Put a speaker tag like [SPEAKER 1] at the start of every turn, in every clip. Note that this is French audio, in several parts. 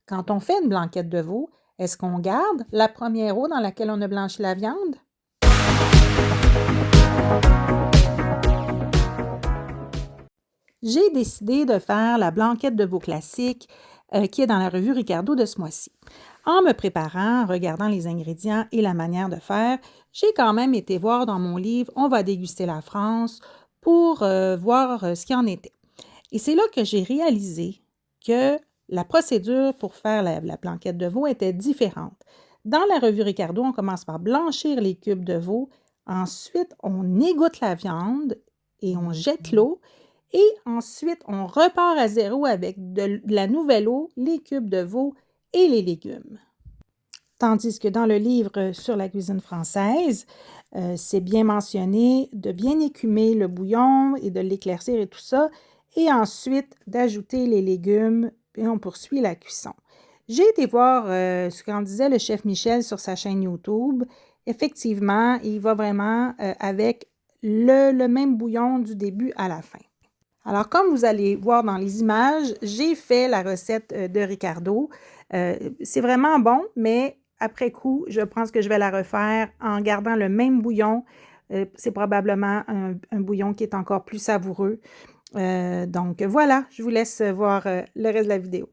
[SPEAKER 1] Quand on fait une blanquette de veau, est-ce qu'on garde la première eau dans laquelle on a blanchi la viande? J'ai décidé de faire la blanquette de veau classique qui est dans la revue Ricardo de ce mois-ci. En me préparant, en regardant les ingrédients et la manière de faire, j'ai quand même été voir dans mon livre « On va déguster la France » pour voir ce qu'il en était. Et c'est là que j'ai réalisé que la procédure pour faire la blanquette de veau était différente. Dans la revue Ricardo, on commence par blanchir les cubes de veau. Ensuite, on égoutte la viande et on jette l'eau. Et ensuite, on repart à zéro avec de la nouvelle eau, les cubes de veau et les légumes. Tandis que dans le livre sur la cuisine française, c'est bien mentionné de bien écumer le bouillon et de l'éclaircir et tout ça, et ensuite d'ajouter les légumes, et on poursuit la cuisson. J'ai été voir ce qu'en disait le chef Michel sur sa chaîne YouTube. Effectivement, il va vraiment avec le même bouillon du début à la fin. Alors, comme vous allez voir dans les images, j'ai fait la recette de Ricardo. C'est vraiment bon, mais après coup, je pense que je vais la refaire en gardant le même bouillon. C'est probablement un bouillon qui est encore plus savoureux. Donc voilà, je vous laisse voir le reste de la vidéo.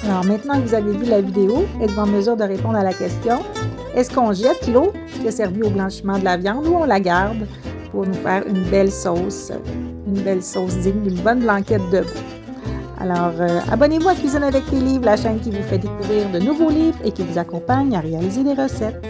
[SPEAKER 1] Alors maintenant que vous avez vu la vidéo, êtes-vous en mesure de répondre à la question? Est-ce qu'on jette l'eau qui a servi au blanchiment de la viande ou on la garde pour nous faire une belle sauce digne d'une bonne blanquette de veau? Alors, abonnez-vous à Cuisine avec tes livres, la chaîne qui vous fait découvrir de nouveaux livres et qui vous accompagne à réaliser des recettes.